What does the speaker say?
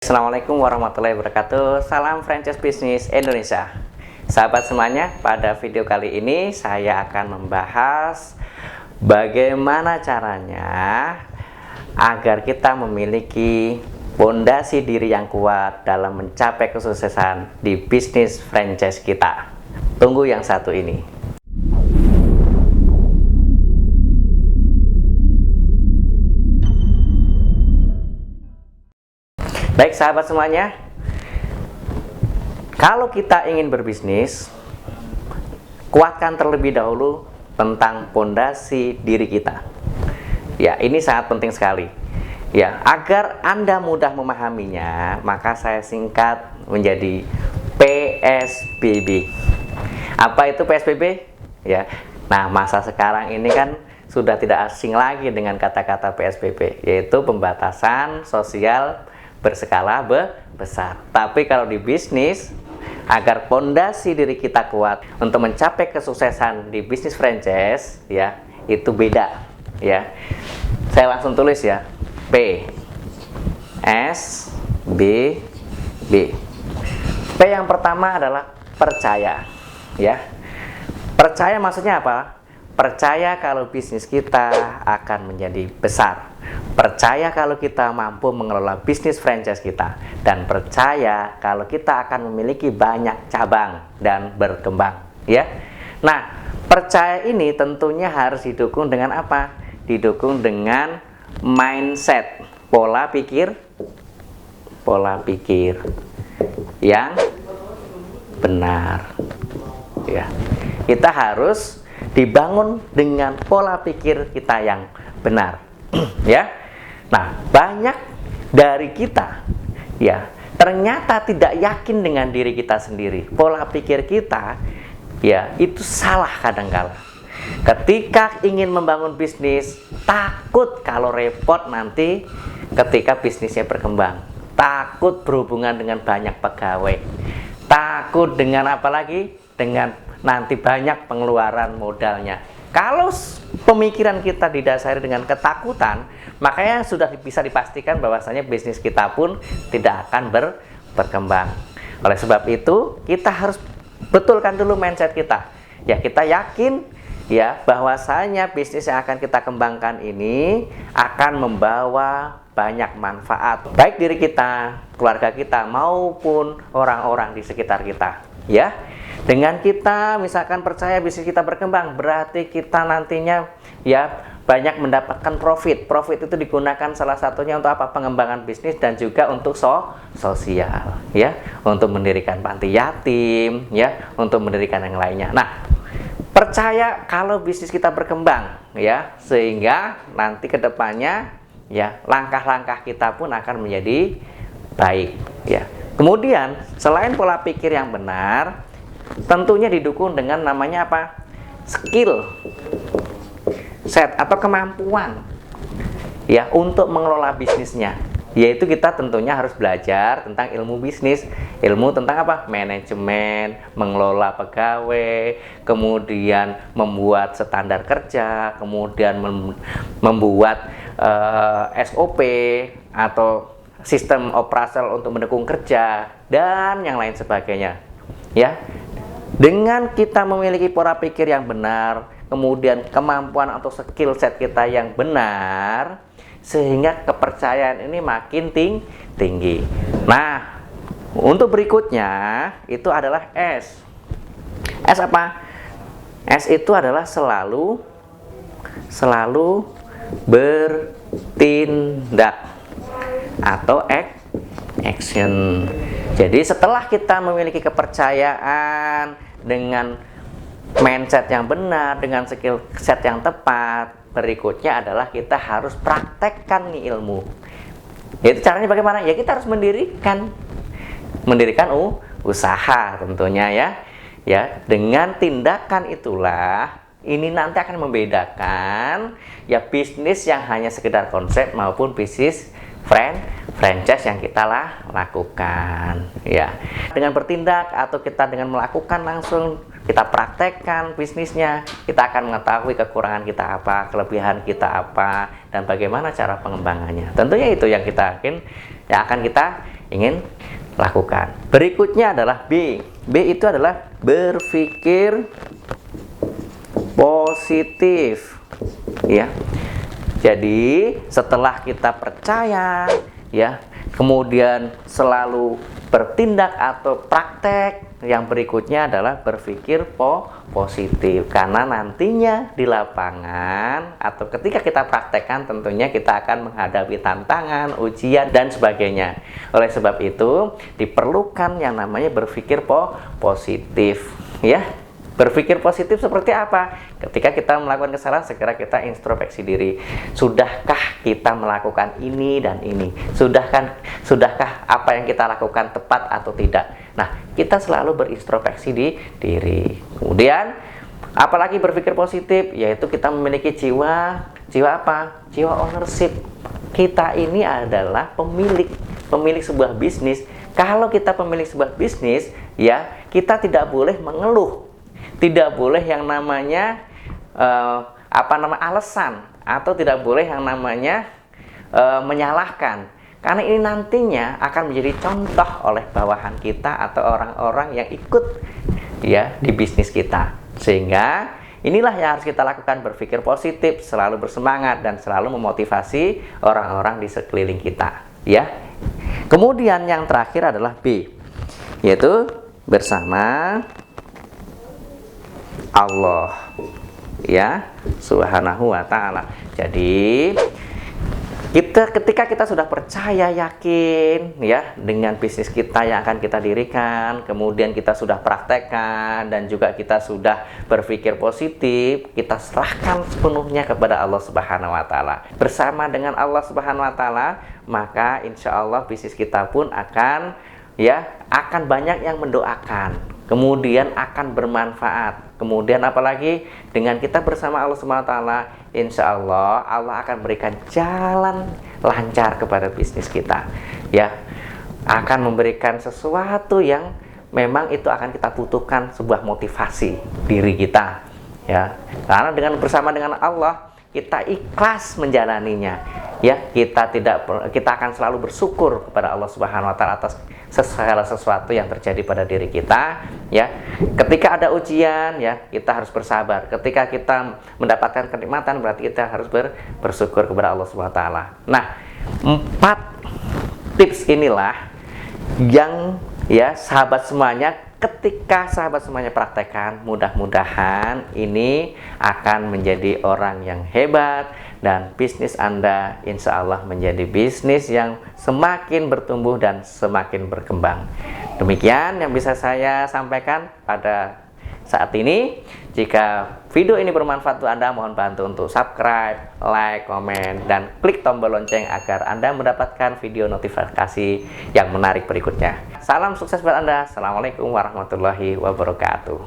Assalamualaikum warahmatullahi wabarakatuh. Salam franchise bisnis Indonesia. Sahabat semuanya, pada video kali ini saya akan membahas bagaimana caranya agar kita memiliki fondasi diri yang kuat dalam mencapai kesuksesan di bisnis franchise kita. Tunggu yang satu ini. Baik sahabat semuanya, kalau kita ingin berbisnis, kuatkan terlebih dahulu tentang fondasi diri kita. Ya, ini sangat penting sekali. Ya, agar Anda mudah memahaminya, maka saya singkat menjadi PSBB. Apa itu PSBB? Ya, nah masa sekarang ini kan sudah tidak asing lagi dengan kata-kata PSBB, yaitu pembatasan sosial berskala besar. Tapi kalau di bisnis, agar fondasi diri kita kuat untuk mencapai kesuksesan di bisnis franchise, ya, itu beda, ya. Saya langsung tulis ya. P S B B. P yang pertama adalah percaya, ya. Percaya maksudnya apa? Percaya kalau bisnis kita akan menjadi besar. Percaya kalau kita mampu mengelola bisnis franchise kita, dan percaya kalau kita akan memiliki banyak cabang dan berkembang, ya. Nah, percaya ini tentunya harus didukung dengan apa? Didukung dengan mindset, pola pikir yang benar, ya. Kita harus dibangun dengan pola pikir kita yang benar. Ya. Nah, banyak dari kita, ya, ternyata tidak yakin dengan diri kita sendiri. Pola pikir kita, ya, itu salah kadangkala. Ketika ingin membangun bisnis, takut kalau repot nanti ketika bisnisnya berkembang. Takut berhubungan dengan banyak pegawai. Takut dengan apa lagi? Dengan nanti banyak pengeluaran modalnya. Kalau pemikiran kita didasari dengan ketakutan, makanya sudah bisa dipastikan bahwasanya bisnis kita pun tidak akan berkembang. Oleh sebab itu, kita harus betulkan dulu mindset kita. Ya, kita yakin ya bahwasanya bisnis yang akan kita kembangkan ini akan membawa banyak manfaat baik diri kita, keluarga kita maupun orang-orang di sekitar kita, ya. Dengan kita misalkan percaya bisnis kita berkembang, berarti kita nantinya ya banyak mendapatkan profit. Profit itu digunakan salah satunya untuk apa? Pengembangan bisnis dan juga untuk sosial, ya, untuk mendirikan panti yatim, ya, untuk mendirikan yang lainnya. Nah, percaya kalau bisnis kita berkembang, ya, sehingga nanti kedepannya ya langkah-langkah kita pun akan menjadi baik, ya. Kemudian selain pola pikir yang benar, tentunya didukung dengan namanya apa? Skill set atau kemampuan, ya, untuk mengelola bisnisnya. Yaitu kita tentunya harus belajar tentang ilmu bisnis, ilmu tentang apa? Manajemen, mengelola pegawai, kemudian membuat standar kerja, kemudian membuat SOP atau sistem operasional untuk mendukung kerja dan yang lain sebagainya, ya. Dengan kita memiliki pola pikir yang benar, kemudian kemampuan atau skill set kita yang benar, sehingga kepercayaan ini makin tinggi. Nah, untuk berikutnya itu adalah S. S apa? S itu adalah selalu bertindak atau action. Jadi setelah kita memiliki kepercayaan dengan mindset yang benar, dengan skill set yang tepat, berikutnya adalah kita harus praktekkan nih ilmu. Yaitu caranya bagaimana? Ya kita harus mendirikan usaha tentunya, ya. Ya, dengan tindakan itulah ini nanti akan membedakan ya bisnis yang hanya sekedar konsep maupun bisnis franchise yang kita lakukan, ya. Dengan bertindak atau kita dengan melakukan langsung, kita praktekkan bisnisnya, kita akan mengetahui kekurangan kita apa, kelebihan kita apa, dan bagaimana cara pengembangannya. Tentunya itu yang kita akan kita ingin lakukan. Berikutnya adalah B. B itu adalah berpikir positif, ya. Jadi setelah kita percaya, ya, kemudian selalu bertindak atau praktek, yang berikutnya adalah berpikir positif, karena nantinya di lapangan atau ketika kita praktekkan tentunya kita akan menghadapi tantangan, ujian dan sebagainya. Oleh sebab itu diperlukan yang namanya berpikir positif, ya. Berpikir positif seperti apa? Ketika kita melakukan kesalahan, segera kita introspeksi diri. Sudahkah kita melakukan ini dan ini? Sudahkah apa yang kita lakukan tepat atau tidak? Nah, kita selalu berintrospeksi di diri. Kemudian, apalagi berpikir positif, yaitu kita memiliki jiwa apa? Jiwa ownership. Kita ini adalah pemilik sebuah bisnis. Kalau kita pemilik sebuah bisnis, ya, kita tidak boleh mengeluh. Tidak boleh yang namanya alasan, atau tidak boleh yang namanya menyalahkan, karena ini nantinya akan menjadi contoh oleh bawahan kita atau orang-orang yang ikut, ya, di bisnis kita. Sehingga inilah yang harus kita lakukan, berpikir positif, selalu bersemangat dan selalu memotivasi orang-orang di sekeliling kita, ya. Kemudian yang terakhir adalah B, yaitu bersama Allah, ya, subhanahu wa ta'ala. Jadi ketika kita sudah percaya, yakin, ya, dengan bisnis kita yang akan kita dirikan, kemudian kita sudah praktekkan dan juga kita sudah berpikir positif, kita serahkan sepenuhnya kepada Allah Subhanahu wa ta'ala. Bersama dengan Allah Subhanahu wa ta'ala, maka insya Allah bisnis kita pun akan banyak yang mendoakan, kemudian akan bermanfaat. Kemudian apalagi dengan kita bersama Allah Subhanahu wa ta'ala, insya Allah Allah akan berikan jalan lancar kepada bisnis kita, ya, akan memberikan sesuatu yang memang itu akan kita butuhkan, sebuah motivasi diri kita, ya, karena bersama dengan Allah kita ikhlas menjalaninya, ya. Kita akan selalu bersyukur kepada Allah Subhanahu wa ta'ala atas segala sesuatu yang terjadi pada diri kita, ya. Ketika ada ujian, ya, kita harus bersabar. Ketika kita mendapatkan kenikmatan, berarti kita harus bersyukur kepada Allah Subhanahu wa ta'ala. Nah, 4 tips inilah yang, ya, sahabat semuanya, ketika sahabat semuanya praktekkan, mudah-mudahan ini akan menjadi orang yang hebat dan bisnis Anda insya Allah menjadi bisnis yang semakin bertumbuh dan semakin berkembang. Demikian yang bisa saya sampaikan pada saat ini. Jika video ini bermanfaat untuk Anda, mohon bantu untuk subscribe, like, komen, dan klik tombol lonceng agar Anda mendapatkan video notifikasi yang menarik berikutnya. Salam sukses buat Anda. Assalamualaikum warahmatullahi wabarakatuh.